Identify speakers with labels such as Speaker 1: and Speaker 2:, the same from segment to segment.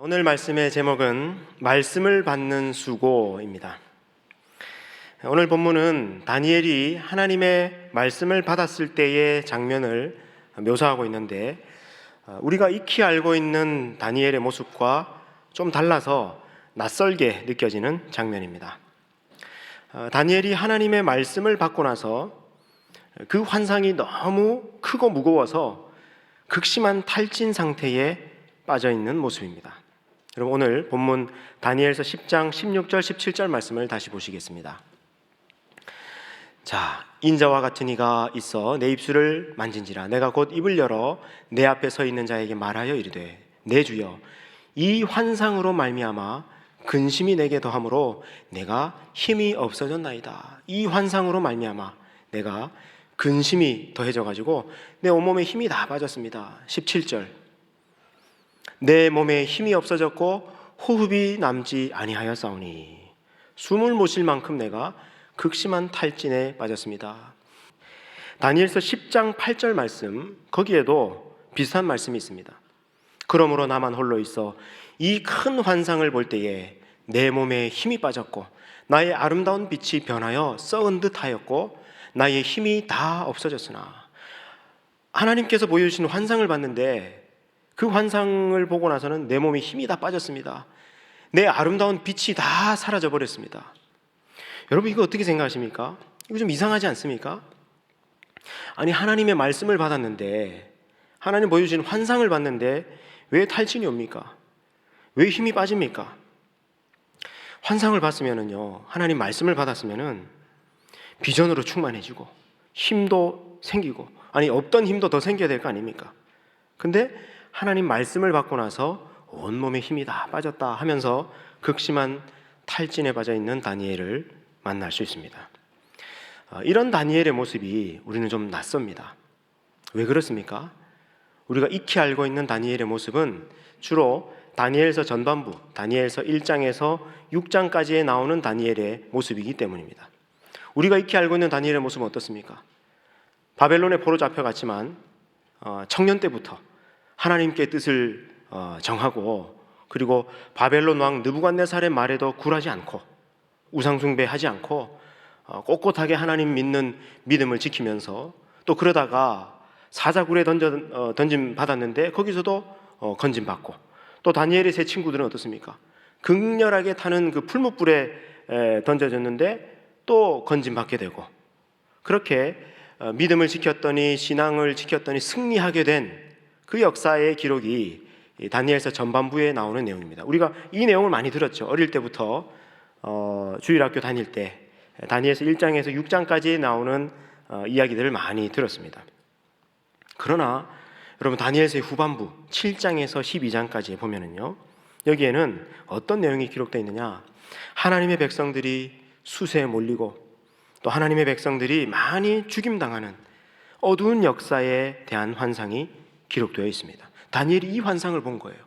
Speaker 1: 오늘 말씀의 제목은 말씀을 받는 수고입니다. 오늘 본문은 다니엘이 하나님의 말씀을 받았을 때의 장면을 묘사하고 있는데, 우리가 익히 알고 있는 다니엘의 모습과 좀 달라서 낯설게 느껴지는 장면입니다. 다니엘이 하나님의 말씀을 받고 나서 그 환상이 너무 크고 무거워서 극심한 탈진 상태에 빠져 있는 모습입니다. 여러분, 오늘 본문 다니엘서 10장 16절 17절 말씀을 다시 보시겠습니다. 자, 인자와 같은 이가 있어 내 입술을 만진지라. 내가 곧 입을 열어 내 앞에 서 있는 자에게 말하여 이르되, 내 주여, 이 환상으로 말미암아 근심이 내게 더함으로 내가 힘이 없어졌나이다. 이 환상으로 말미암아 내가 근심이 더해져가지고 내 온몸에 힘이 다 빠졌습니다. 17절, 내 몸에 힘이 없어졌고 호흡이 남지 아니하였사오니 숨을 못 쉴 만큼 내가 극심한 탈진에 빠졌습니다. 다니엘서 10장 8절 말씀, 거기에도 비슷한 말씀이 있습니다. 그러므로 나만 홀로 있어 이 큰 환상을 볼 때에 내 몸에 힘이 빠졌고 나의 아름다운 빛이 변하여 썩은 듯 하였고 나의 힘이 다 없어졌으나, 하나님께서 보여주신 환상을 봤는데 그 환상을 보고 나서는 내 몸에 힘이 다 빠졌습니다. 내 아름다운 빛이 다 사라져 버렸습니다. 여러분, 이거 어떻게 생각하십니까? 이거 좀 이상하지 않습니까? 아니, 하나님의 말씀을 받았는데, 하나님 보여주신 환상을 봤는데 왜 탈진이 옵니까? 왜 힘이 빠집니까? 환상을 봤으면은요, 하나님 말씀을 받았으면은 비전으로 충만해지고 힘도 생기고, 아니 없던 힘도 더 생겨야 될 거 아닙니까? 근데 하나님 말씀을 받고 나서 온몸에 힘이 다 빠졌다 하면서 극심한 탈진에 빠져 있는 다니엘을 만날 수 있습니다. 이런 다니엘의 모습이 우리는 좀 낯섭니다. 왜 그렇습니까? 우리가 익히 알고 있는 다니엘의 모습은 주로 다니엘서 전반부, 다니엘서 1장에서 6장까지에 나오는 다니엘의 모습이기 때문입니다. 우리가 익히 알고 있는 다니엘의 모습은 어떻습니까? 바벨론에 포로 잡혀갔지만 청년 때부터 하나님께 뜻을 정하고, 그리고 바벨론 왕 느부갓네살의 말에도 굴하지 않고 우상 숭배하지 않고 꼿꼿하게 하나님 믿는 믿음을 지키면서, 또 그러다가 사자굴에 던짐 받았는데 거기서도 건짐받고, 또 다니엘의 세 친구들은 어떻습니까? 극렬하게 타는 그 풀무불에 던져졌는데 또 건짐받게 되고, 그렇게 믿음을 지켰더니, 신앙을 지켰더니 승리하게 된 그 역사의 기록이 다니엘서 전반부에 나오는 내용입니다. 우리가 이 내용을 많이 들었죠. 어릴 때부터 주일학교 다닐 때 다니엘서 1장에서 6장까지 나오는 이야기들을 많이 들었습니다. 그러나 여러분, 다니엘서의 후반부 7장에서 12장까지 보면은요, 여기에는 어떤 내용이 기록되어 있느냐? 하나님의 백성들이 수세에 몰리고, 또 하나님의 백성들이 많이 죽임당하는 어두운 역사에 대한 환상이 기록되어 있습니다. 다니엘이 이 환상을 본 거예요.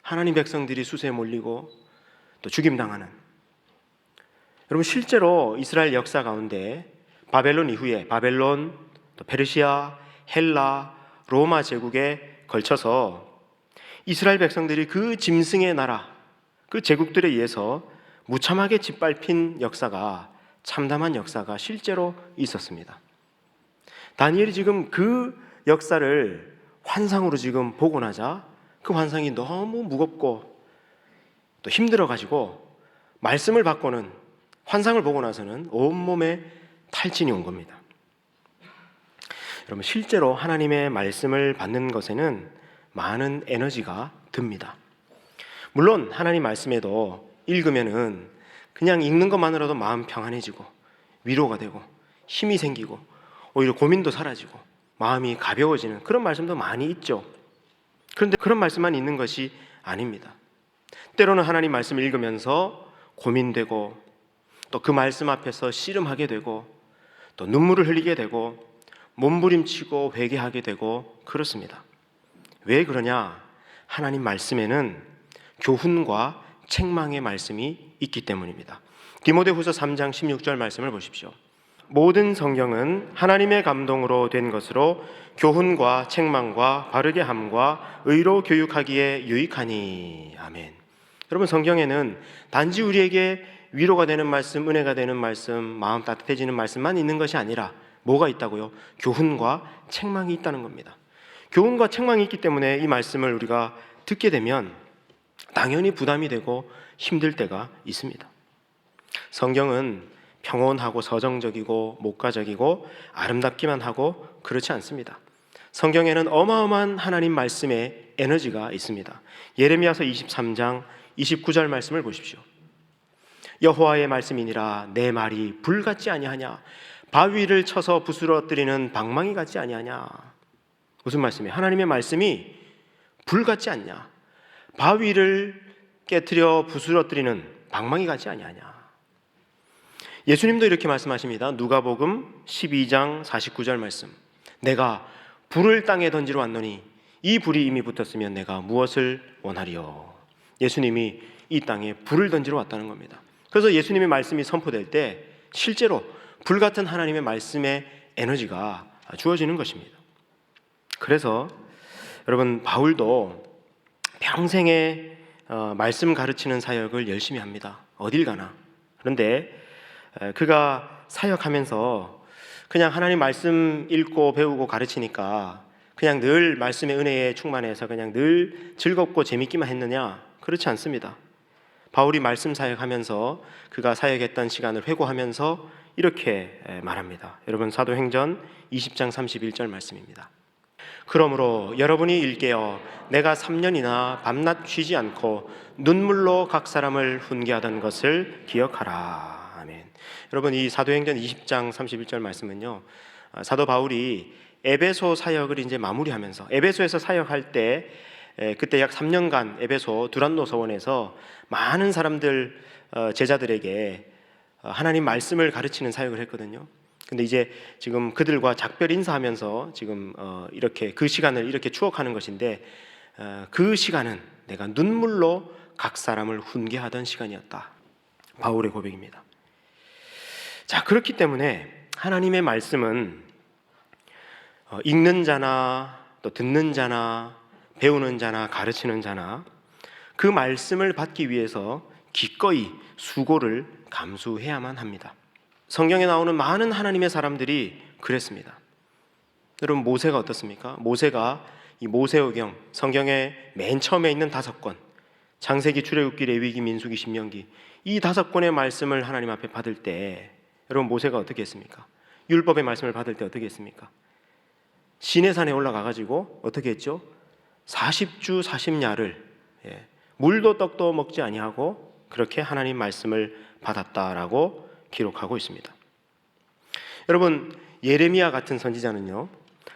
Speaker 1: 하나님 백성들이 수세에 몰리고 또 죽임당하는. 여러분, 실제로 이스라엘 역사 가운데 바벨론 이후에 바벨론, 또 페르시아, 헬라, 로마 제국에 걸쳐서 이스라엘 백성들이 그 짐승의 나라, 그 제국들에 의해서 무참하게 짓밟힌 역사가, 참담한 역사가 실제로 있었습니다. 다니엘이 지금 그 역사를 환상으로 지금 보고 나자 그 환상이 너무 무겁고 또 힘들어가지고 말씀을 받고는, 환상을 보고 나서는 온몸에 탈진이 온 겁니다. 여러분, 실제로 하나님의 말씀을 받는 것에는 많은 에너지가 듭니다. 물론 하나님 말씀에도 읽으면은 그냥 읽는 것만으로도 마음 평안해지고 위로가 되고 힘이 생기고 오히려 고민도 사라지고 마음이 가벼워지는 그런 말씀도 많이 있죠. 그런데 그런 말씀만 있는 것이 아닙니다. 때로는 하나님 말씀 읽으면서 고민되고, 또 그 말씀 앞에서 씨름하게 되고, 또 눈물을 흘리게 되고, 몸부림치고 회개하게 되고 그렇습니다. 왜 그러냐? 하나님 말씀에는 교훈과 책망의 말씀이 있기 때문입니다. 디모데후서 3장 16절 말씀을 보십시오. 모든 성경은 하나님의 감동으로 된 것으로 교훈과 책망과 바르게 함과 의로 교육하기에 유익하니. 아멘. 여러분, 성경에는 단지 우리에게 위로가 되는 말씀, 은혜가 되는 말씀, 마음 따뜻해지는 말씀만 있는 것이 아니라 뭐가 있다고요? 교훈과 책망이 있다는 겁니다. 교훈과 책망이 있기 때문에 이 말씀을 우리가 듣게 되면 당연히 부담이 되고 힘들 때가 있습니다. 성경은 평온하고 서정적이고 목가적이고 아름답기만 하고 그렇지 않습니다. 성경에는 어마어마한 하나님 말씀의 에너지가 있습니다. 예레미야서 23장 29절 말씀을 보십시오. 여호와의 말씀이니라 내 말이 불 같지 아니하냐 바위를 쳐서 부스러뜨리는 방망이 같지 아니하냐. 무슨 말씀이에요? 하나님의 말씀이 불 같지 않냐, 바위를 깨트려 부스러뜨리는 방망이 같지 아니하냐. 예수님도 이렇게 말씀하십니다. 누가복음 12장 49절 말씀. 내가 불을 땅에 던지러 왔노니 이 불이 이미 붙었으면 내가 무엇을 원하리요. 예수님이 이 땅에 불을 던지러 왔다는 겁니다. 그래서 예수님의 말씀이 선포될 때 실제로 불같은 하나님의 말씀의 에너지가 주어지는 것입니다. 그래서 여러분, 바울도 평생에 말씀 가르치는 사역을 열심히 합니다. 어딜 가나. 그런데 그가 사역하면서 그냥 하나님 말씀 읽고 배우고 가르치니까 그냥 늘 말씀의 은혜에 충만해서 그냥 늘 즐겁고 재밌기만 했느냐? 그렇지 않습니다. 바울이 말씀 사역하면서 그가 사역했던 시간을 회고하면서 이렇게 말합니다. 여러분, 사도행전 20장 31절 말씀입니다. 그러므로 여러분이 일깨어 내가 3년이나 밤낮 쉬지 않고 눈물로 각 사람을 훈계하던 것을 기억하라. 아멘. 여러분, 이 사도행전 20장 31절 말씀은요, 사도 바울이 에베소 사역을 이제 마무리하면서 에베소에서 사역할 때 그때 약 3년간 에베소 두란노 서원에서 많은 사람들 제자들에게 하나님 말씀을 가르치는 사역을 했거든요. 근데 이제 지금 그들과 작별 인사하면서 지금 이렇게 그 시간을 이렇게 추억하는 것인데 그 시간은 내가 눈물로 각 사람을 훈계하던 시간이었다. 바울의 고백입니다. 자, 그렇기 때문에 하나님의 말씀은 읽는 자나 또 듣는 자나 배우는 자나 가르치는 자나 그 말씀을 받기 위해서 기꺼이 수고를 감수해야만 합니다. 성경에 나오는 많은 하나님의 사람들이 그랬습니다. 여러분, 모세가 어떻습니까? 모세가 이 모세오경, 성경의 맨 처음에 있는 5권, 창세기, 출애굽기, 레위기, 민수기, 신명기, 이 5권의 말씀을 하나님 앞에 받을 때 여러분, 모세가 어떻게 했습니까? 율법의 말씀을 받을 때 어떻게 했습니까? 시내산에 올라가가지고 어떻게 했죠? 40주 40야를 물도 떡도 먹지 아니하고 그렇게 하나님 말씀을 받았다라고 기록하고 있습니다. 여러분, 예레미야 같은 선지자는요,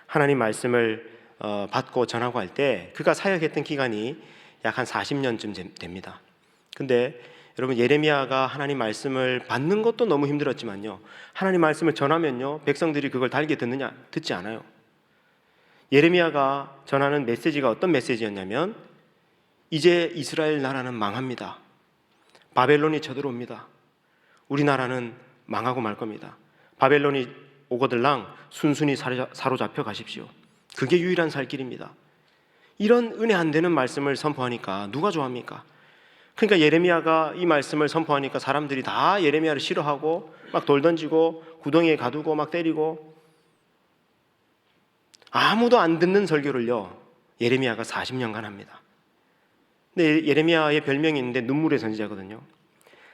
Speaker 1: 하나님 말씀을 받고 전하고 할 때 그가 사역했던 기간이 약 한 40년쯤 됩니다. 근데 여러분, 예레미야가 하나님 말씀을 받는 것도 너무 힘들었지만요, 하나님 말씀을 전하면요 백성들이 그걸 달게 듣지 않아요. 예레미야가 전하는 메시지가 어떤 메시지였냐면 이제 이스라엘 나라는 망합니다. 바벨론이 쳐들어옵니다. 우리나라는 망하고 말 겁니다. 바벨론이 오거들랑 순순히 사로잡혀 가십시오. 그게 유일한 살 길입니다. 이런 은혜 안 되는 말씀을 선포하니까 누가 좋아합니까? 그러니까 예레미야가 이 말씀을 선포하니까 사람들이 다 예레미야를 싫어하고 막 돌 던지고 구덩이에 가두고 막 때리고, 아무도 안 듣는 설교를요 예레미야가 40년간 합니다. 근데 예레미야의 별명이 있는데 눈물의 선지자거든요.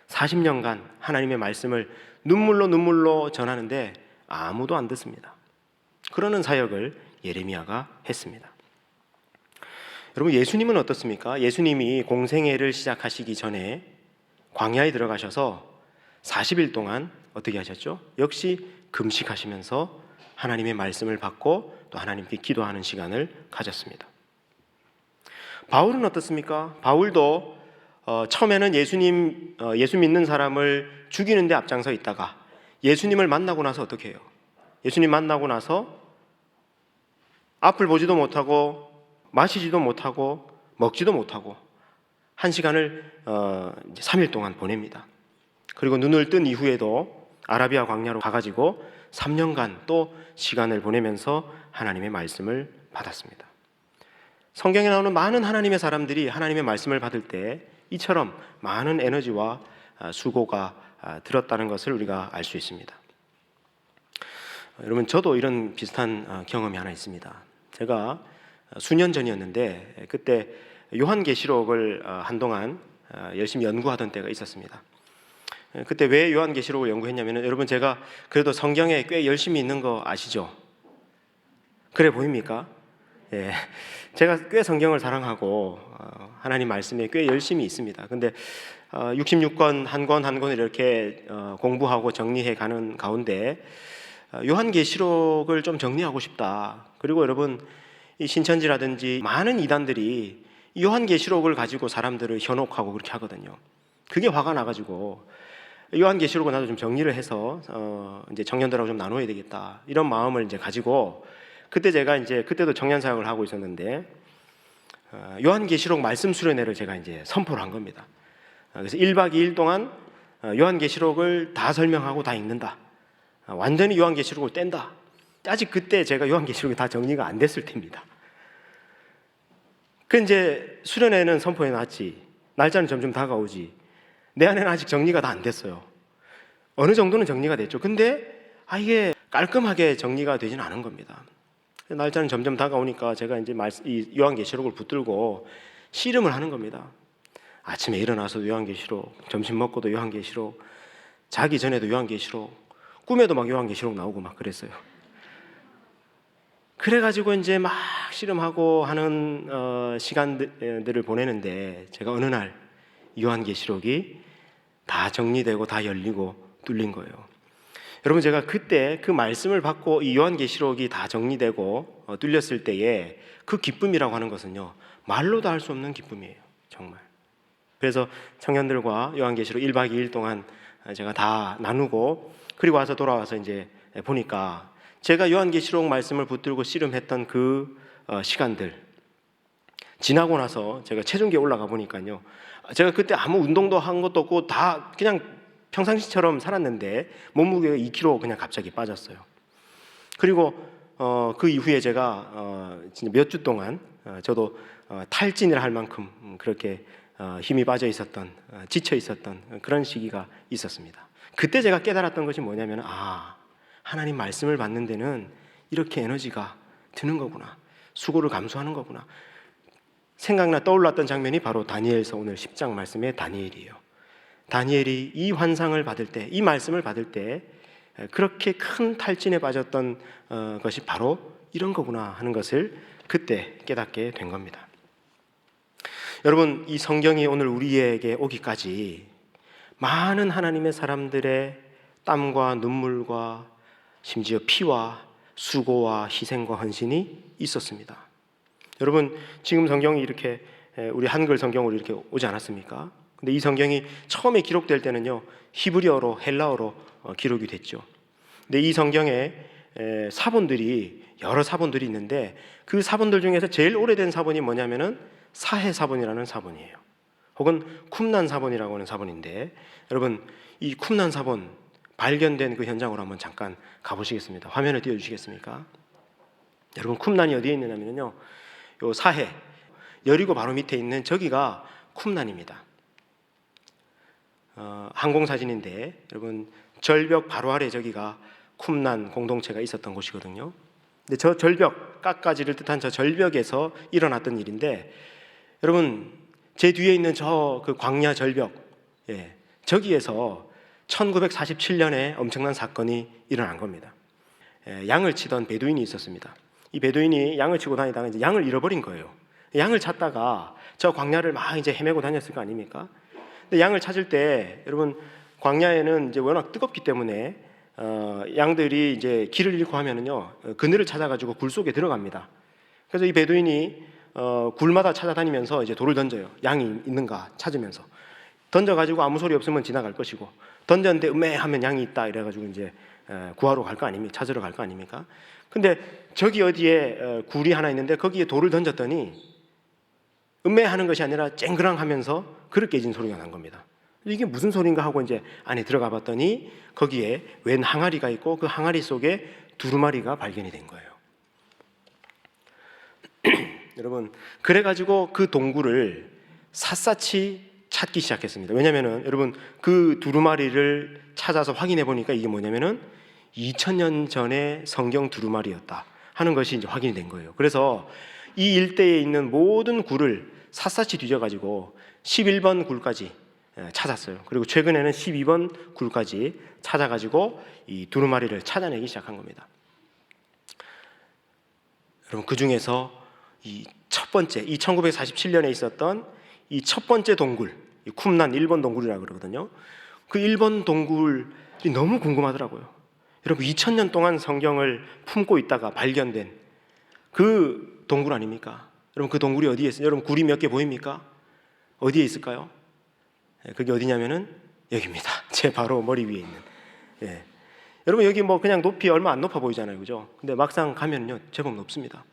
Speaker 1: 40년간 하나님의 말씀을 눈물로 전하는데 아무도 안 듣습니다. 그러는 사역을 예레미야가 했습니다. 여러분, 예수님은 어떻습니까? 예수님이 공생애를 시작하시기 전에 광야에 들어가셔서 40일 동안 어떻게 하셨죠? 역시 금식하시면서 하나님의 말씀을 받고 또 하나님께 기도하는 시간을 가졌습니다. 바울은 어떻습니까? 바울도 처음에는 예수 믿는 사람을 죽이는 데 앞장서 있다가 예수님을 만나고 나서 어떻게 해요? 예수님 만나고 나서 앞을 보지도 못하고 마시지도 못하고 먹지도 못하고 한 시간을 3일 동안 보냅니다. 그리고 눈을 뜬 이후에도 아라비아 광야로 가가지고 3년간 또 시간을 보내면서 하나님의 말씀을 받았습니다. 성경에 나오는 많은 하나님의 사람들이 하나님의 말씀을 받을 때 이처럼 많은 에너지와 수고가 들었다는 것을 우리가 알 수 있습니다. 여러분, 저도 이런 비슷한 경험이 하나 있습니다. 제가 수년 전이었는데 그때 요한계시록을 한동안 열심히 연구하던 때가 있었습니다. 그때 왜 요한계시록을 연구했냐면, 여러분, 제가 그래도 성경에 꽤 열심히 있는 거 아시죠? 그래 보입니까? 예, 제가 꽤 성경을 사랑하고 하나님 말씀에 꽤 열심히 있습니다. 근데 66권 한 권 한 권 이렇게 공부하고 정리해 가는 가운데 요한계시록을 좀 정리하고 싶다. 그리고 여러분, 이 신천지라든지 많은 이단들이 요한계시록을 가지고 사람들을 현혹하고 그렇게 하거든요. 그게 화가 나가지고 요한계시록을 나도 좀 정리를 해서 이제 청년들하고 좀 나눠야 되겠다, 이런 마음을 이제 가지고, 그때 제가 이제 그때도 청년 사역을 하고 있었는데 요한계시록 말씀 수련회를 제가 이제 선포를 한 겁니다. 그래서 1박 2일 동안 요한계시록을 다 설명하고 다 읽는다. 완전히 요한계시록을 뗀다. 아직 그때 제가 요한계시록이 다 정리가 안 됐을 때입니다. 그 이제 수련회는 선포해 놨지. 날짜는 점점 다가오지. 내 안에는 아직 정리가 다 안 됐어요. 어느 정도는 정리가 됐죠. 근데 이게 깔끔하게 정리가 되지는 않은 겁니다. 날짜는 점점 다가오니까 제가 이제 이 요한계시록을 붙들고 씨름을 하는 겁니다. 아침에 일어나서 요한계시록, 점심 먹고도 요한계시록, 자기 전에도 요한계시록, 꿈에도 막 요한계시록 나오고 막 그랬어요. 그래가지고 이제 막 씨름하고 하는 시간들을 보내는데, 제가 어느 날 요한계시록이 다 정리되고 다 열리고 뚫린 거예요. 여러분, 제가 그때 그 말씀을 받고 이 요한계시록이 다 정리되고 뚫렸을 때에 그 기쁨이라고 하는 것은요, 말로도 할 수 없는 기쁨이에요, 정말. 그래서 청년들과 요한계시록 1박 2일 동안 제가 다 나누고, 그리고 와서 돌아와서 이제 보니까 제가 요한계시록 말씀을 붙들고 씨름했던 그 시간들 지나고 나서 제가 체중계에 올라가 보니까요, 제가 그때 아무 운동도 한 것도 없고 다 그냥 평상시처럼 살았는데 몸무게가 2kg 그냥 갑자기 빠졌어요. 그리고 그 이후에 제가 진짜 몇 주 동안 저도 탈진을 할 만큼 그렇게 힘이 빠져 있었던, 지쳐 있었던 그런 시기가 있었습니다. 그때 제가 깨달았던 것이 뭐냐면, 하나님 말씀을 받는 데는 이렇게 에너지가 드는 거구나, 수고를 감수하는 거구나. 떠올랐던 장면이 바로 다니엘서 오늘 10장 말씀의 다니엘이에요. 다니엘이 이 환상을 받을 때, 이 말씀을 받을 때 그렇게 큰 탈진에 빠졌던 것이 바로 이런 거구나 하는 것을 그때 깨닫게 된 겁니다. 여러분, 이 성경이 오늘 우리에게 오기까지 많은 하나님의 사람들의 땀과 눈물과 심지어 피와 수고와 희생과 헌신이 있었습니다. 여러분, 지금 성경이 이렇게 우리 한글 성경으로 이렇게 오지 않았습니까? 근데 이 성경이 처음에 기록될 때는요, 히브리어로, 헬라어로 기록이 됐죠. 근데 이 성경에 사본들이, 여러 사본들이 있는데 그 사본들 중에서 제일 오래된 사본이 뭐냐면은 사해 사본이라는 사본이에요. 혹은 쿰난 사본이라고 하는 사본인데, 여러분, 이 쿰난 사본 발견된 그 현장으로 한번 잠깐 가보시겠습니다. 화면을 띄워주시겠습니까? 여러분, 쿰난이 어디에 있느냐면요, 요 사해, 여리고 바로 밑에 있는 저기가 쿰난입니다. 항공사진인데, 여러분, 절벽 바로 아래 저기가 쿰난 공동체가 있었던 곳이거든요. 근데 저 절벽, 깎아지를 뜻한 저 절벽에서 일어났던 일인데, 여러분, 제 뒤에 있는 저 그 광야 절벽, 저기에서 1947년에 엄청난 사건이 일어난 겁니다. 양을 치던 베두인이 있었습니다. 이 베두인이 양을 치고 다니다가 이제 양을 잃어버린 거예요. 양을 찾다가 저 광야를 막 이제 헤매고 다녔을 거 아닙니까? 근데 양을 찾을 때, 여러분, 광야에는 이제 워낙 뜨겁기 때문에 양들이 이제 길을 잃고 하면은요, 그늘을 찾아가지고 굴 속에 들어갑니다. 그래서 이 베두인이 굴마다 찾아다니면서 이제 돌을 던져요. 양이 있는가 찾으면서 던져가지고 아무 소리 없으면 지나갈 것이고, 던졌는데 하면 양이 있다 이래가지고 이제 구하러 갈 거 아닙니까? 찾으러 갈 거 아닙니까? 근데 저기 어디에 굴이 하나 있는데 거기에 돌을 던졌더니 하는 것이 아니라 쨍그랑 하면서 그릇 깨진 소리가 난 겁니다. 이게 무슨 소린가 하고 이제 안에 들어가 봤더니 거기에 웬 항아리가 있고 그 항아리 속에 두루마리가 발견이 된 거예요. 여러분, 그래가지고 그 동굴을 샅샅이 찾기 시작했습니다. 왜냐하면은 여러분, 그 두루마리를 찾아서 확인해 보니까 이게 뭐냐면은 2000년 전에 성경 두루마리였다 하는 것이 이제 확인이 된 거예요. 그래서 이 일대에 있는 모든 굴을 샅샅이 뒤져가지고 11번 굴까지 찾았어요. 그리고 최근에는 12번 굴까지 찾아가지고 이 두루마리를 찾아내기 시작한 겁니다. 여러분, 그 중에서 이 첫 번째, 이 1947년에 있었던 이 첫 번째 동굴, 이 쿰난 1번 동굴이라고 그러거든요. 그 1번 동굴이 너무 궁금하더라고요. 여러분, 2000년 동안 성경을 품고 있다가 발견된 그 동굴 아닙니까? 여러분, 그 동굴이 어디에 있어요? 여러분, 굴이 몇 개 보입니까? 어디에 있을까요? 그게 어디냐면은 여기입니다. 제 바로 머리 위에 있는. 예. 여러분, 여기 뭐 그냥 높이 얼마 안 높아 보이잖아요, 그죠? 근데 막상 가면요, 제법 높습니다.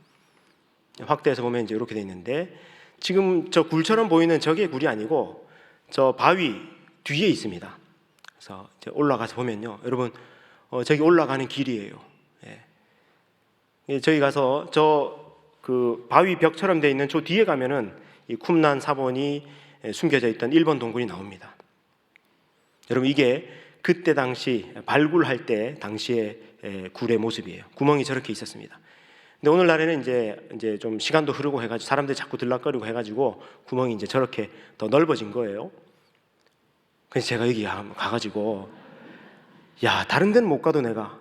Speaker 1: 확대해서 보면 이제 이렇게 돼 있는데, 지금 저 굴처럼 보이는 저게 굴이 아니고 저 바위 뒤에 있습니다. 그래서 이제 올라가서 보면요, 여러분, 저기 올라가는 길이에요. 예. 저기 가서 저 그 바위 벽처럼 돼 있는 저 뒤에 가면은 이 쿰난 사본이 숨겨져 있던 1번 동굴이 나옵니다. 여러분, 이게 그때 당시 발굴할 때 당시의 굴의 모습이에요. 구멍이 저렇게 있었습니다. 근데 오늘날에는 이제 좀 시간도 흐르고 해가지고 사람들이 자꾸 들락거리고 해가지고 구멍이 이제 저렇게 더 넓어진 거예요. 그래서 제가 여기 가가지고, 야, 다른 데는 못 가도 내가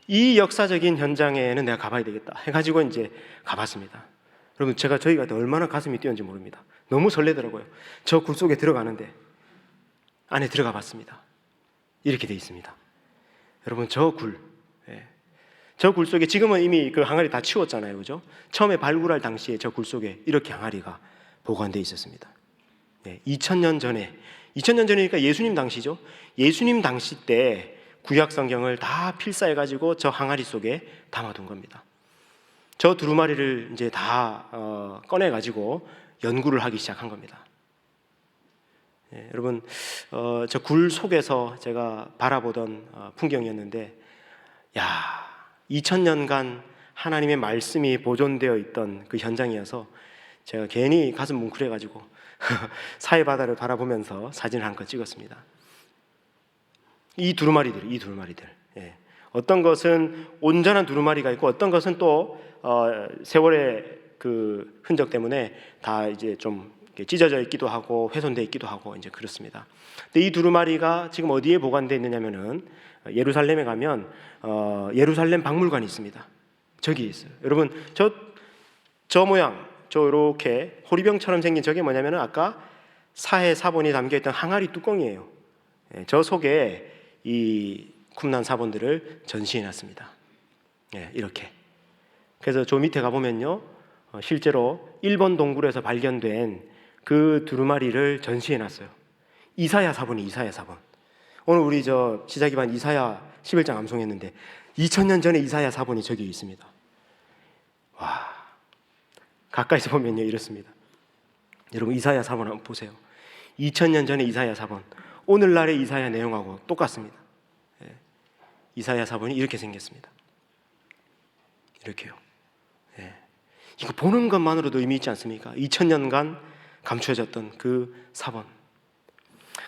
Speaker 1: 이 역사적인 현장에는 내가 가봐야 되겠다 해가지고 이제 가봤습니다. 여러분, 제가 저희 갈 때 얼마나 가슴이 뛰었는지 모릅니다. 너무 설레더라고요. 저 굴 속에 들어가는데 안에 들어가 봤습니다. 이렇게 돼 있습니다. 여러분, 저 굴 속에 지금은 이미 그 항아리 다 치웠잖아요, 그죠? 처음에 발굴할 당시에 저 굴 속에 이렇게 항아리가 보관되어 있었습니다. 2000년 전이니까 예수님 당시죠. 예수님 당시 때 구약 성경을 다 필사해가지고 저 항아리 속에 담아둔 겁니다. 저 두루마리를 이제 다 꺼내가지고 연구를 하기 시작한 겁니다. 여러분, 저 굴 속에서 제가 바라보던 풍경이었는데, 야, 2000년간 하나님의 말씀이 보존되어 있던 그 현장이어서 제가 괜히 가슴 뭉클해가지고 사해 바다를 바라보면서 사진을 한 컷 찍었습니다. 이 두루마리들, 어떤 것은 온전한 두루마리가 있고 어떤 것은 또 세월의 그 흔적 때문에 다 이제 좀 찢어져 있기도 하고 훼손되어 있기도 하고 이제 그렇습니다. 근데 이 두루마리가 지금 어디에 보관되어 있느냐면은 예루살렘에 가면 예루살렘 박물관이 있습니다. 저기 있어요. 여러분, 저 모양, 저 이렇게 호리병처럼 생긴 저게 뭐냐면은 아까 사해 사본이 담겨 있던 항아리 뚜껑이에요. 저 속에 이 쿰난 사본들을 전시해 놨습니다. 이렇게. 그래서 저 밑에 가 보면요, 실제로 1번 동굴에서 발견된 그 두루마리를 전시해 놨어요. 이사야 사본. 오늘 우리 저 시작이반 이사야 11장 암송했는데 2000년 전에 이사야 사본이 저기 있습니다. 와, 가까이서 보면요 이렇습니다. 여러분, 이사야 사본 한번 보세요. 2000년 전에 이사야 사본, 오늘날의 이사야 내용하고 똑같습니다. 이사야 사본이 이렇게 생겼습니다. 이렇게요. 이거 보는 것만으로도 의미 있지 않습니까? 2000년간 감추어졌던 그 사본.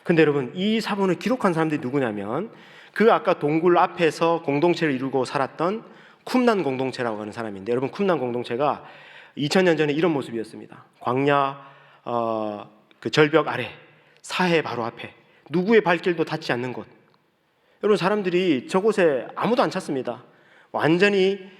Speaker 1: 근데 여러분, 이 사본을 기록한 사람들이 누구냐면 그 아까 동굴 앞에서 공동체를 이루고 살았던 쿰난 공동체라고 하는 사람인데, 여러분, 쿰난 공동체가 2000년 전에 이런 모습이었습니다. 광야 그 절벽 아래, 사해 바로 앞에, 누구의 발길도 닿지 않는 곳. 여러분, 사람들이 저곳에 아무도 안 찾습니다. 완전히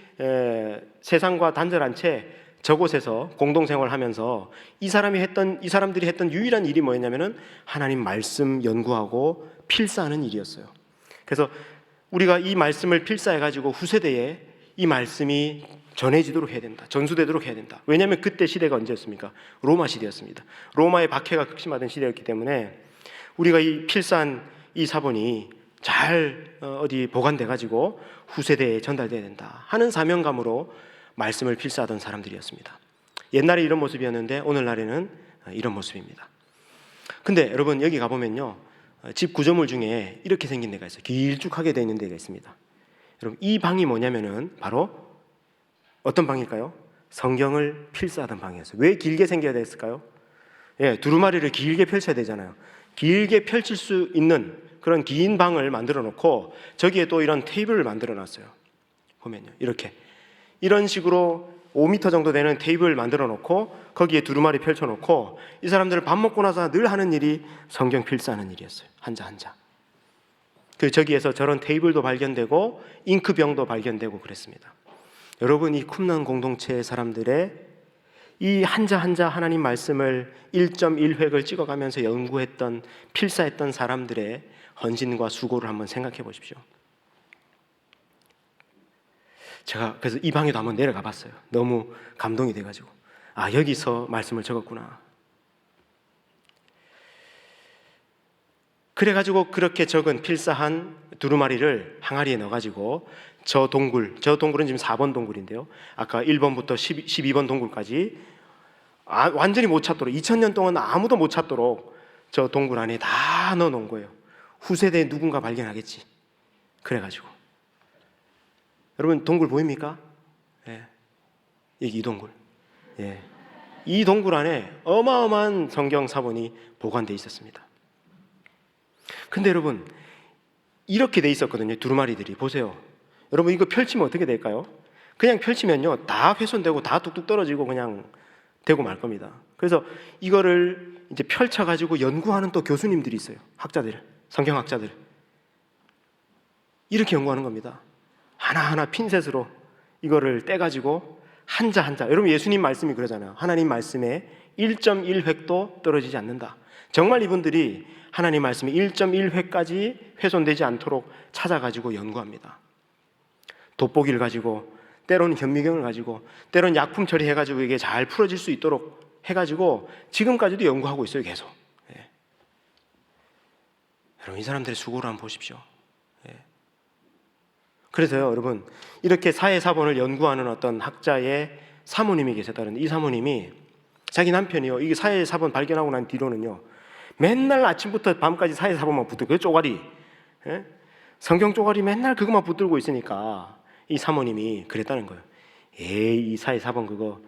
Speaker 1: 세상과 단절한 채 저곳에서 공동생활을 하면서 이 사람들이 했던 유일한 일이 뭐였냐면은 하나님 말씀 연구하고 필사하는 일이었어요. 그래서 우리가 이 말씀을 필사해가지고 후세대에 이 말씀이 전해지도록 해야 된다. 전수되도록 해야 된다. 왜냐하면 그때 시대가 언제였습니까? 로마 시대였습니다. 로마의 박해가 극심하던 시대였기 때문에 우리가 이 필사한 이 사본이 잘 어디 보관돼가지고 후세대에 전달돼야 된다 하는 사명감으로 말씀을 필사하던 사람들이었습니다. 옛날에 이런 모습이었는데 오늘날에는 이런 모습입니다. 근데 여러분 여기 가보면요, 집 구조물 중에 이렇게 생긴 데가 있어요. 길쭉하게 되어 있는 데가 있습니다. 여러분 이 방이 뭐냐면은 바로 어떤 방일까요? 성경을 필사하던 방이었어요. 왜 길게 생겨야 됐을까요? 두루마리를 길게 펼쳐야 되잖아요. 길게 펼칠 수 있는 그런 긴 방을 만들어 놓고 저기에 또 이런 테이블을 만들어 놨어요. 보면요, 이렇게 이런 식으로 5m 정도 되는 테이블을 만들어 놓고 거기에 두루마리 펼쳐 놓고 이 사람들은 밥 먹고 나서 늘 하는 일이 성경 필사하는 일이었어요. 한자. 그 저기에서 저런 테이블도 발견되고 잉크병도 발견되고 그랬습니다. 여러분 이 쿰난 공동체의 사람들의 이 한자 하나님 말씀을 1.1획을 찍어가면서 연구했던 필사했던 사람들의 헌신과 수고를 한번 생각해 보십시오. 제가 그래서 이 방에도 한번 내려가 봤어요. 너무 감동이 돼가지고 여기서 말씀을 적었구나. 그래가지고 그렇게 적은 필사한 두루마리를 항아리에 넣어가지고 저 동굴은 지금 4번 동굴인데요, 아까 1번부터 12번 동굴까지 완전히 못 찾도록 2000년 동안 아무도 못 찾도록 저 동굴 안에 다 넣어놓은 거예요. 후세대에 누군가 발견하겠지. 그래가지고 여러분 동굴 보입니까? 이 동굴. 이 동굴 안에 어마어마한 성경 사본이 보관되어 있었습니다. 근데 여러분 이렇게 돼 있었거든요. 두루마리들이 보세요. 여러분 이거 펼치면 어떻게 될까요? 그냥 펼치면요 다 훼손되고 다 뚝뚝 떨어지고 그냥 되고 말 겁니다. 그래서 이거를 이제 펼쳐가지고 연구하는 또 교수님들이 있어요. 학자들, 성경학자들. 이렇게 연구하는 겁니다. 하나하나 핀셋으로 이거를 떼가지고 한자 여러분 예수님 말씀이 그러잖아요. 하나님 말씀에 1.1획도 떨어지지 않는다. 정말 이분들이 하나님 말씀이 1.1획까지 훼손되지 않도록 찾아가지고 연구합니다. 돋보기를 가지고 때로는 현미경을 가지고 때로는 약품 처리해가지고 이게 잘 풀어질 수 있도록 해가지고 지금까지도 연구하고 있어요. 계속. 여러분 이 사람들의 수고를 한번 보십시오. 그래서요 여러분 이렇게 사회사본을 연구하는 어떤 학자의 사모님이 계셨다는데 이 사모님이 자기 남편이요 이게 사회사본 발견하고 난 뒤로는요 맨날 아침부터 밤까지 사회사본만 붙들고 그 쪼가리 성경 쪼가리 맨날 그것만 붙들고 있으니까 이 사모님이 그랬다는 거예요. 이 사회사본 그거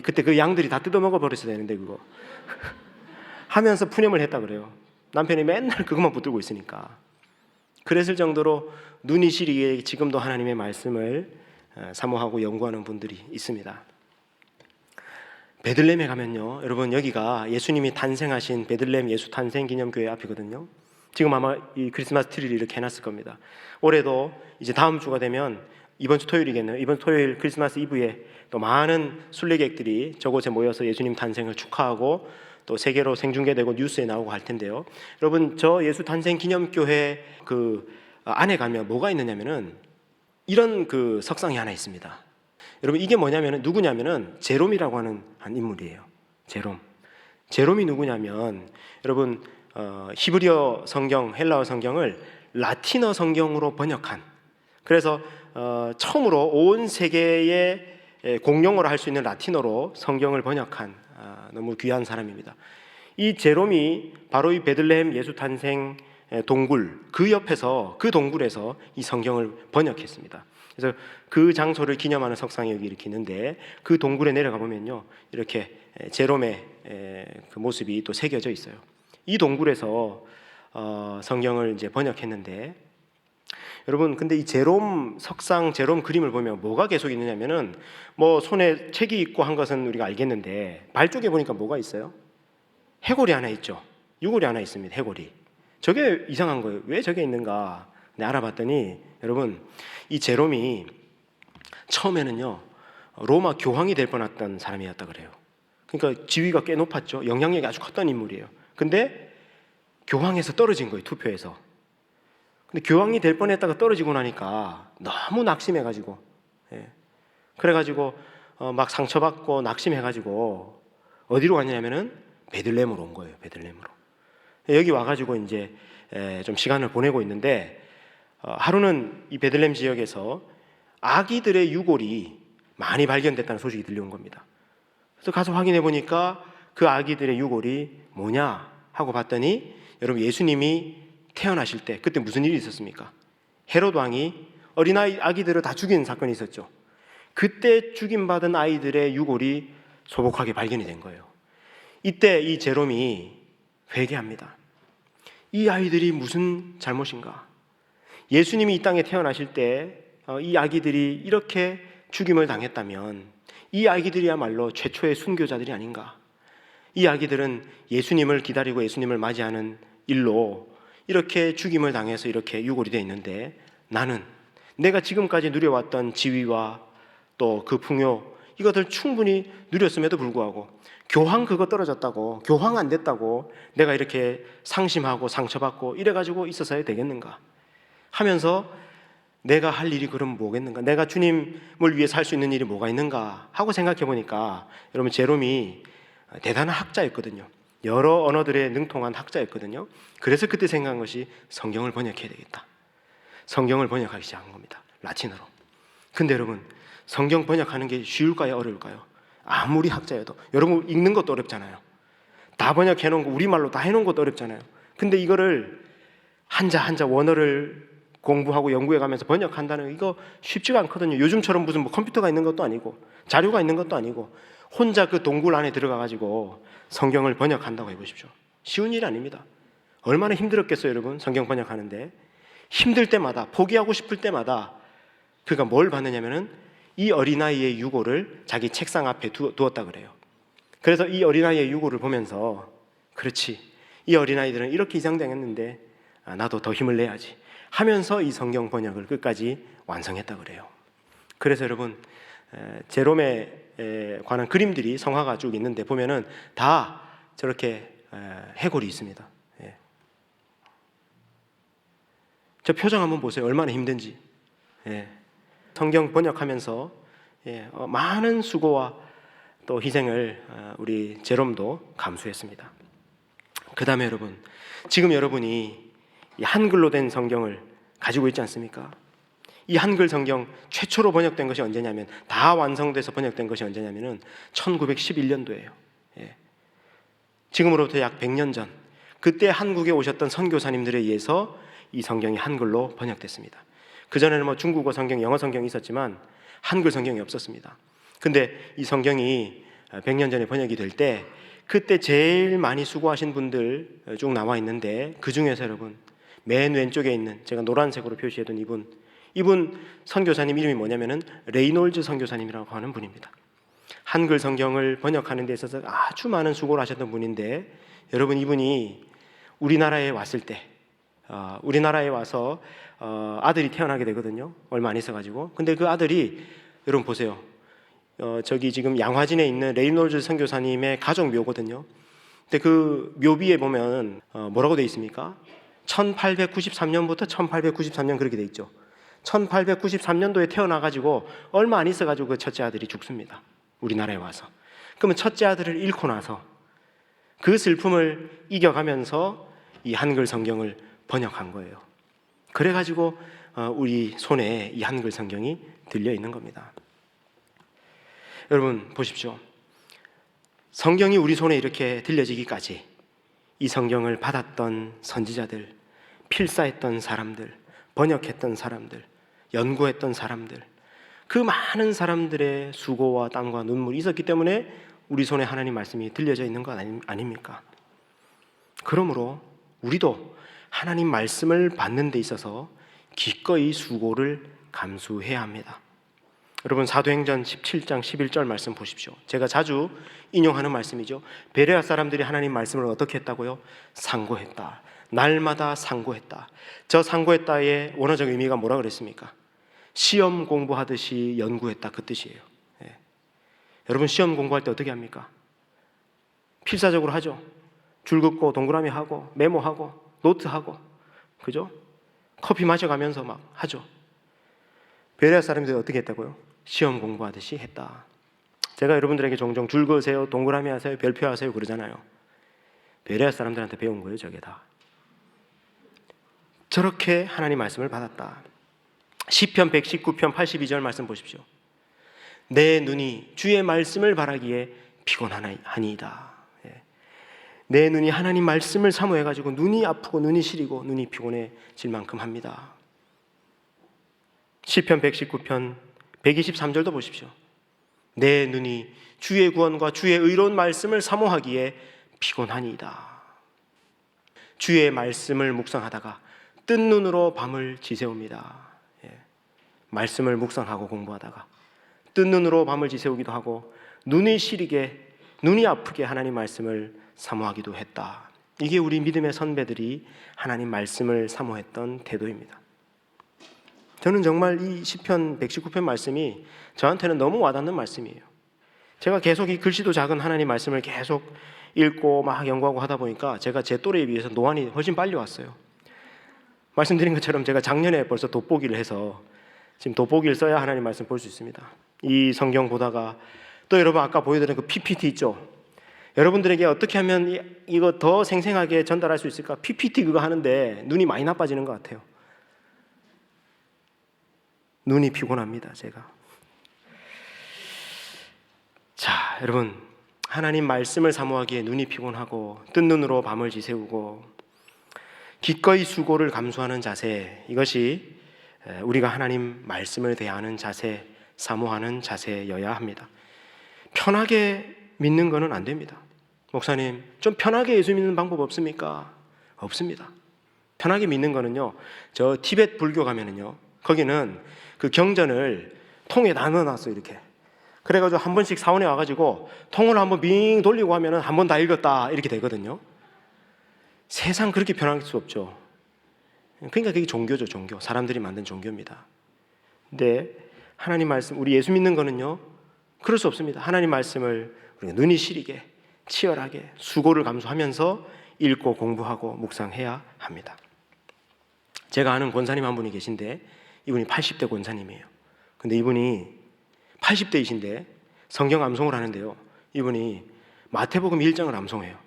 Speaker 1: 그때 그 양들이 다 뜯어먹어 버렸어야 되는데 그거 하면서 푸념을 했다 그래요. 남편이 맨날 그것만 붙들고 있으니까. 그랬을 정도로 눈이 시리게 지금도 하나님의 말씀을 사모하고 연구하는 분들이 있습니다. 베들레헴에 가면요 여러분 여기가 예수님이 탄생하신 베들레헴 예수 탄생 기념교회 앞이거든요. 지금 아마 이 크리스마스 트리를 이렇게 해놨을 겁니다. 올해도 이제 다음 주가 되면 이번 주 토요일이겠네요. 이번 토요일 크리스마스 이브에 또 많은 순례객들이 저곳에 모여서 예수님 탄생을 축하하고 또 세계로 생중계되고 뉴스에 나오고 할 텐데요. 여러분 저 예수 탄생 기념교회 그 안에 가면 뭐가 있느냐면은 이런 그 석상이 하나 있습니다. 여러분 이게 뭐냐면은 누구냐면은 제롬이라고 하는 한 인물이에요. 제롬이 누구냐면 여러분 히브리어 성경, 헬라어 성경을 라틴어 성경으로 번역한, 그래서 처음으로 온 세계에 공용어로 할 수 있는 라틴어로 성경을 번역한 너무 귀한 사람입니다. 이 제롬이 바로 이 베들레헴 예수 탄생 동굴 그 옆에서 그 동굴에서 이 성경을 번역했습니다. 그래서 그 장소를 기념하는 석상이 여기 이렇게 있는데 그 동굴에 내려가 보면요 이렇게 제롬의 그 모습이 또 새겨져 있어요. 이 동굴에서 성경을 이제 번역했는데 여러분 근데 이 제롬 석상 제롬 그림을 보면 뭐가 계속 있느냐면은 뭐 손에 책이 있고 한 것은 우리가 알겠는데 발 쪽에 보니까 뭐가 있어요? 해골이 하나 있죠. 유골이 하나 있습니다. 해골이. 저게 이상한 거예요. 왜 저게 있는가? 네, 알아봤더니 여러분 이 제롬이 처음에는요 로마 교황이 될 뻔했던 사람이었다 그래요. 그러니까 지위가 꽤 높았죠. 영향력이 아주 컸던 인물이에요. 근데 교황에서 떨어진 거예요. 투표에서. 근데 교황이 될 뻔했다가 떨어지고 나니까 너무 낙심해가지고 그래가지고 막 상처받고 낙심해가지고 어디로 갔냐면은 베들레헴으로 온 거예요. 베들레헴으로. 여기 와가지고 이제 좀 시간을 보내고 있는데 하루는 이 베들레헴 지역에서 아기들의 유골이 많이 발견됐다는 소식이 들려온 겁니다. 그래서 가서 확인해 보니까 그 아기들의 유골이 뭐냐? 하고 봤더니 여러분 예수님이 태어나실 때 그때 무슨 일이 있었습니까? 헤롯 왕이 어린아이 아기들을 다 죽이는 사건이 있었죠. 그때 죽임받은 아이들의 유골이 소복하게 발견이 된 거예요. 이때 이 제롬이 회개합니다. 이 아이들이 무슨 잘못인가? 예수님이 이 땅에 태어나실 때 이 아기들이 이렇게 죽임을 당했다면 이 아기들이야말로 최초의 순교자들이 아닌가? 이 아기들은 예수님을 기다리고 예수님을 맞이하는 일로 이렇게 죽임을 당해서 이렇게 유골이 되어 있는데 나는 내가 지금까지 누려왔던 지위와 또 그 풍요 이것들 충분히 누렸음에도 불구하고 교황 그거 떨어졌다고 교황 안 됐다고 내가 이렇게 상심하고 상처받고 이래가지고 있어서야 되겠는가 하면서 내가 할 일이 그럼 뭐겠는가, 내가 주님을 위해 살 수 있는 일이 뭐가 있는가 하고 생각해 보니까 여러분 제롬이 대단한 학자였거든요. 여러 언어들에 능통한 학자였거든요. 그래서 그때 생각한 것이 성경을 번역해야 되겠다. 성경을 번역하기 시작한 겁니다. 라틴어로. 근데 여러분 성경 번역하는 게 쉬울까요? 어려울까요? 아무리 학자여도 여러분 읽는 것도 어렵잖아요. 다 번역해 놓은 거 우리말로 다 해놓은 것도 어렵잖아요. 근데 이거를 한자 원어를 공부하고 연구해 가면서 번역한다는 거 이거 쉽지가 않거든요. 요즘처럼 무슨 뭐 컴퓨터가 있는 것도 아니고 자료가 있는 것도 아니고 혼자 그 동굴 안에 들어가 가지고 성경을 번역한다고 해보십시오. 쉬운 일이 아닙니다. 얼마나 힘들었겠어요 여러분. 성경 번역하는데 힘들 때마다 포기하고 싶을 때마다 그가 뭘 받느냐면은 이 어린아이의 유골을 자기 책상 앞에 두었다 그래요. 그래서 이 어린아이의 유골을 보면서 그렇지 이 어린아이들은 이렇게 이상당했는데 나도 더 힘을 내야지 하면서 이 성경 번역을 끝까지 완성했다 그래요. 그래서 여러분 제롬에 관한 그림들이 성화가 쭉 있는데 보면은 다 저렇게 해골이 있습니다. 예. 저 표정 한번 보세요. 얼마나 힘든지. 예. 성경 번역하면서 많은 수고와 또 희생을 우리 제롬도 감수했습니다. 그 다음에 여러분 지금 여러분이 이 한글로 된 성경을 가지고 있지 않습니까? 이 한글 성경 최초로 번역된 것이 언제냐면 다 완성돼서 번역된 것이 언제냐면은 1911년도예요. 예. 지금으로부터 약 100년 전 그때 한국에 오셨던 선교사님들에 의해서 이 성경이 한글로 번역됐습니다. 그전에는 뭐 중국어 성경, 영어 성경이 있었지만 한글 성경이 없었습니다. 근데 이 성경이 100년 전에 번역이 될 때 그때 제일 많이 수고하신 분들 쭉 나와 있는데 그 중에서 여러분 맨 왼쪽에 있는 제가 노란색으로 표시해둔 이분 선교사님 이름이 뭐냐면은 레이놀즈 선교사님이라고 하는 분입니다. 한글 성경을 번역하는 데 있어서 아주 많은 수고를 하셨던 분인데 여러분 이분이 우리나라에 왔을 때 우리나라에 와서 아들이 태어나게 되거든요. 얼마 안 있어가지고. 근데 그 아들이 여러분 보세요. 저기 지금 양화진에 있는 레이놀즈 선교사님의 가족 묘거든요. 근데 그 묘비에 보면 뭐라고 되어 있습니까? 1893년부터 1893년 그렇게 돼 있죠. 1893년도에 태어나가지고 얼마 안 있어가지고 그 첫째 아들이 죽습니다. 우리나라에 와서. 그러면 첫째 아들을 잃고 나서 그 슬픔을 이겨가면서 이 한글 성경을 번역한 거예요. 그래가지고 우리 손에 이 한글 성경이 들려 있는 겁니다. 여러분 보십시오. 성경이 우리 손에 이렇게 들려지기까지 이 성경을 받았던 선지자들, 필사했던 사람들, 번역했던 사람들, 연구했던 사람들, 그 많은 사람들의 수고와 땀과 눈물이 있었기 때문에 우리 손에 하나님 말씀이 들려져 있는 것 아닙니까? 그러므로 우리도 하나님 말씀을 받는 데 있어서 기꺼이 수고를 감수해야 합니다. 여러분 사도행전 17장 11절 말씀 보십시오. 제가 자주 인용하는 말씀이죠. 베레아 사람들이 하나님 말씀을 어떻게 했다고요? 상고했다. 날마다 상고했다. 저 상고했다의 원어적 의미가 뭐라 그랬습니까? 시험 공부하듯이 연구했다 그 뜻이에요. 예. 여러분 시험 공부할 때 어떻게 합니까? 필사적으로 하죠. 줄 긋고 동그라미 하고 메모하고 노트하고 그죠? 커피 마셔가면서 막 하죠. 베레아 사람들이 어떻게 했다고요? 시험 공부하듯이 했다. 제가 여러분들에게 종종 줄 그으세요, 동그라미 하세요, 별표 하세요 그러잖아요. 베레아 사람들한테 배운 거예요. 저게 다. 저렇게 하나님 말씀을 받았다. 시편 119편 82절 말씀 보십시오. 내 눈이 주의 말씀을 바라기에 피곤하니이다. 내 눈이 하나님 말씀을 사모해가지고 눈이 아프고 눈이 시리고 눈이 피곤해질 만큼 합니다. 시편 119편 123절도 보십시오. 내 눈이 주의 구원과 주의 의로운 말씀을 사모하기에 피곤하니이다. 주의 말씀을 묵상하다가 뜬 눈으로 밤을 지새웁니다. 말씀을 묵상하고 공부하다가 뜬 눈으로 밤을 지새우기도 하고 눈이 시리게 눈이 아프게 하나님 말씀을 사모하기도 했다. 이게 우리 믿음의 선배들이 하나님 말씀을 사모했던 태도입니다. 저는 정말 이 시편 119편 말씀이 저한테는 너무 와닿는 말씀이에요. 제가 계속 이 글씨도 작은 하나님 말씀을 계속 읽고 막 연구하고 하다 보니까 제가 제 또래에 비해서 노안이 훨씬 빨리 왔어요. 말씀드린 것처럼 제가 작년에 벌써 돋보기를 해서 지금 돋보기를 써야 하나님 말씀 볼 수 있습니다. 이 성경 보다가 또 여러분 아까 보여드린 그 PPT 있죠? 여러분들에게 어떻게 하면 이거 더 생생하게 전달할 수 있을까? PPT 그거 하는데 눈이 많이 나빠지는 것 같아요. 눈이 피곤합니다, 제가. 자, 여러분, 하나님 말씀을 사모하기에 눈이 피곤하고 뜬 눈으로 밤을 지새우고 기꺼이 수고를 감수하는 자세, 이것이 우리가 하나님 말씀을 대하는 자세, 사모하는 자세여야 합니다. 편하게 믿는 것은 안 됩니다. 목사님, 좀 편하게 예수 믿는 방법 없습니까? 없습니다. 편하게 믿는 거는요, 저 티베트 불교 가면은요, 거기는 그 경전을 통에 나눠놨어요, 이렇게. 그래가지고 한 번씩 사원에 와가지고 통을 한번 빙 돌리고 하면은 한 번 다 읽었다 이렇게 되거든요. 세상 그렇게 편할 수 없죠. 그러니까 그게 종교죠, 종교. 사람들이 만든 종교입니다. 근데 하나님 말씀, 우리 예수 믿는 거는요, 그럴 수 없습니다. 하나님 말씀을 우리가 눈이 시리게 치열하게 수고를 감수하면서 읽고 공부하고 묵상해야 합니다. 제가 아는 권사님 한 분이 계신데 이분이 80대 권사님이에요. 근데 이분이 80대이신데 성경 암송을 하는데요, 이분이 마태복음 1장을 암송해요.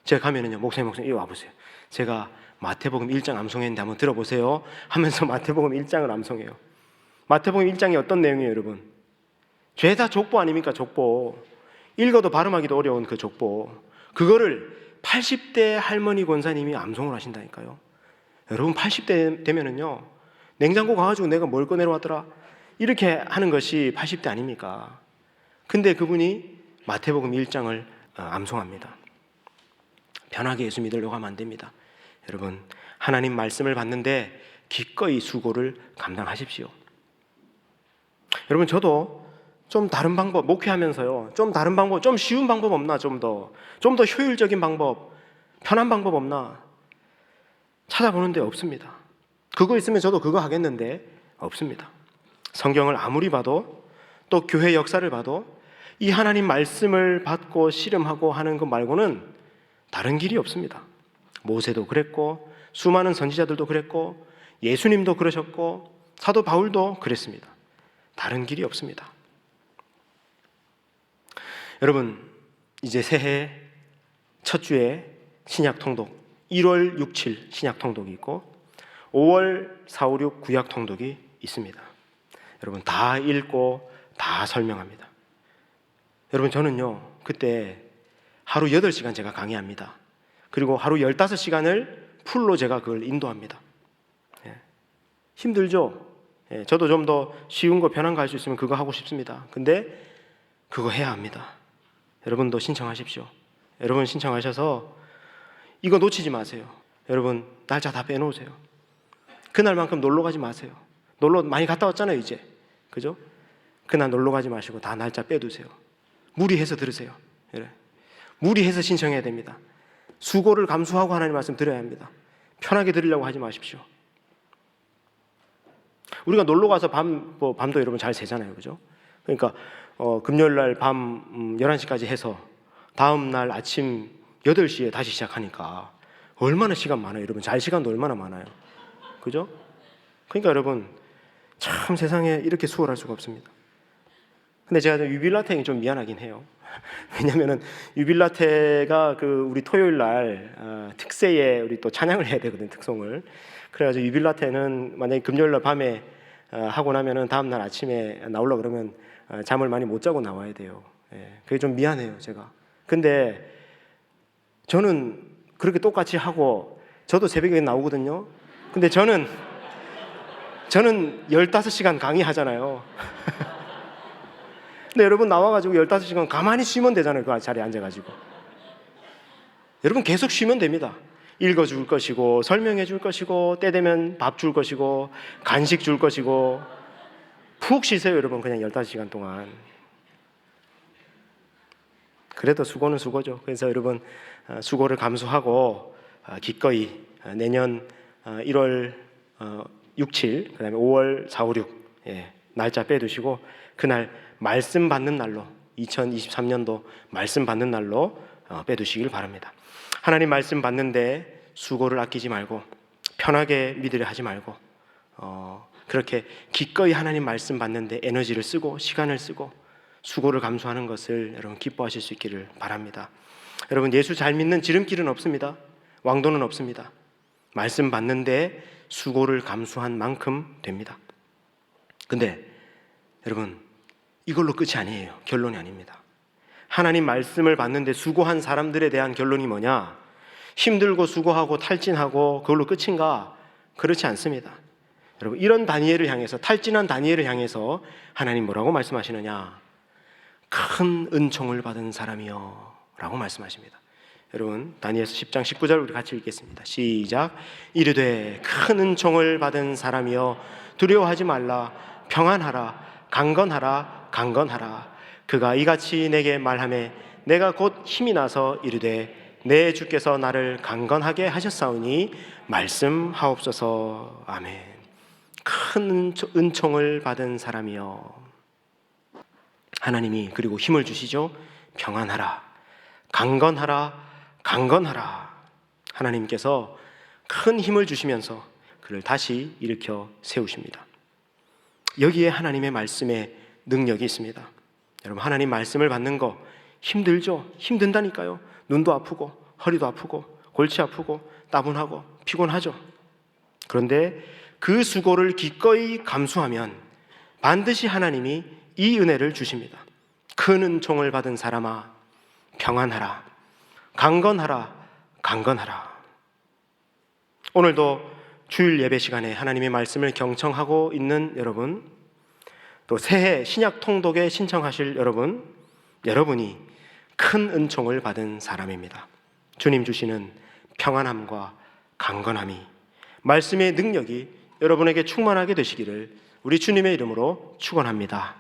Speaker 1: 제가 가면은요, 목사님 이리 와보세요. 제가 마태복음 1장 암송했는데 한번 들어보세요 하면서 마태복음 1장을 암송해요. 마태복음 1장이 어떤 내용이에요, 여러분? 죄다 족보 아닙니까? 족보. 읽어도 발음하기도 어려운 그 족보. 그거를 80대 할머니 권사님이 암송을 하신다니까요. 여러분 80대 되면은요, 냉장고 가가지고 내가 뭘 꺼내려왔더라 이렇게 하는 것이 80대 아닙니까? 근데 그분이 마태복음 1장을 암송합니다. 편하게 예수 믿으려고 하면 안 됩니다. 여러분, 하나님 말씀을 받는데 기꺼이 수고를 감당하십시오. 여러분, 저도 좀 다른 방법, 목회하면서요, 좀 다른 방법, 좀 쉬운 방법 없나? 좀 더 효율적인 방법, 편한 방법 없나? 찾아보는데 없습니다. 그거 있으면 저도 그거 하겠는데 없습니다. 성경을 아무리 봐도 또 교회 역사를 봐도 이 하나님 말씀을 받고 씨름하고 하는 것 말고는 다른 길이 없습니다. 모세도 그랬고 수많은 선지자들도 그랬고 예수님도 그러셨고 사도 바울도 그랬습니다. 다른 길이 없습니다. 여러분, 이제 새해 첫 주에 신약 통독 1월 6, 7 신약 통독이 있고 5월 4, 5, 6 구약 통독이 있습니다. 여러분 다 읽고 다 설명합니다. 여러분 저는요 그때 하루 8시간 제가 강의합니다. 그리고 하루 15시간을 풀로 제가 그걸 인도합니다. 힘들죠? 저도 좀 더 쉬운 거 편한 거 할 수 있으면 그거 하고 싶습니다. 근데 그거 해야 합니다. 여러분도 신청하십시오. 여러분 신청하셔서 이거 놓치지 마세요. 여러분 날짜 다 빼놓으세요. 그날만큼 놀러 가지 마세요. 놀러 많이 갔다 왔잖아요 이제. 그죠? 그날 놀러 가지 마시고 다 날짜 빼두세요. 무리해서 들으세요. 무리해서 신청해야 됩니다. 수고를 감수하고 하나님 말씀 들어야 합니다. 편하게 들으려고 하지 마십시오. 우리가 놀러 가서 밤도 여러분 잘 새잖아요. 그죠? 그러니까 금요일 날 밤 11시까지 해서 다음 날 아침 8시에 다시 시작하니까 얼마나 시간 많아요. 여러분 잘 시간도 얼마나 많아요. 그죠? 그러니까 여러분 참 세상에 이렇게 수월할 수가 없습니다. 근데 제가 유빌라테는 좀 미안하긴 해요. 왜냐면은 유빌라테가 그 우리 토요일 날 특세에 우리 또 찬양을 해야 되거든요. 특송을. 그래가지고 유빌라테는 만약에 금요일 날 밤에 하고 나면은 다음 날 아침에 나오려고 그러면 잠을 많이 못 자고 나와야 돼요. 그게 좀 미안해요, 제가. 근데 저는 그렇게 똑같이 하고 저도 새벽에 나오거든요. 근데 저는 15시간 강의하잖아요. 근데 여러분 나와가지고 15시간 가만히 쉬면 되잖아요. 그 자리에 앉아가지고. 여러분 계속 쉬면 됩니다. 읽어줄 것이고 설명해 줄 것이고 때 되면 밥 줄 것이고 간식 줄 것이고 푹 쉬세요 여러분. 그냥 15시간 동안. 그래도 수고는 수고죠. 그래서 여러분 수고를 감수하고 기꺼이 내년 1월 6, 7 그다음에 5월 4, 5, 6 날짜 빼두시고 그날 말씀 받는 날로 2023년도 말씀 받는 날로 빼두시길 바랍니다. 하나님 말씀 받는데 수고를 아끼지 말고 편하게 믿으려 하지 말고 그렇게 기꺼이 하나님 말씀 받는데 에너지를 쓰고 시간을 쓰고 수고를 감수하는 것을 여러분 기뻐하실 수 있기를 바랍니다. 여러분 예수 잘 믿는 지름길은 없습니다. 왕도는 없습니다. 말씀 받는데 수고를 감수한 만큼 됩니다. 근데 여러분 이걸로 끝이 아니에요. 결론이 아닙니다. 하나님 말씀을 받는데 수고한 사람들에 대한 결론이 뭐냐? 힘들고 수고하고 탈진하고 그걸로 끝인가? 그렇지 않습니다. 여러분 이런 다니엘을 향해서 탈진한 다니엘을 향해서 하나님 뭐라고 말씀하시느냐? 큰 은총을 받은 사람이요 라고 말씀하십니다. 여러분 다니엘서 10장 19절 우리 같이 읽겠습니다. 시작. 이르되 큰 은총을 받은 사람이여 두려워하지 말라. 평안하라. 강건하라. 강건하라. 그가 이같이 내게 말하매 내가 곧 힘이 나서 이르되 내 주께서 나를 강건하게 하셨사오니 말씀하옵소서. 아멘. 큰 은총을 받은 사람이여. 하나님이 그리고 힘을 주시죠. 평안하라. 강건하라. 강건하라. 하나님께서 큰 힘을 주시면서 그를 다시 일으켜 세우십니다. 여기에 하나님의 말씀에 능력이 있습니다. 여러분 하나님 말씀을 받는 거 힘들죠? 힘든다니까요. 눈도 아프고 허리도 아프고 골치 아프고 따분하고 피곤하죠. 그런데 그 수고를 기꺼이 감수하면 반드시 하나님이 이 은혜를 주십니다. 큰 은총을 받은 사람아 평안하라. 강건하라. 강건하라. 오늘도 주일 예배 시간에 하나님의 말씀을 경청하고 있는 여러분, 또 새해 신약 통독에 신청하실 여러분, 여러분이 큰 은총을 받은 사람입니다. 주님 주시는 평안함과 강건함이 말씀의 능력이 여러분에게 충만하게 되시기를 우리 주님의 이름으로 축원합니다.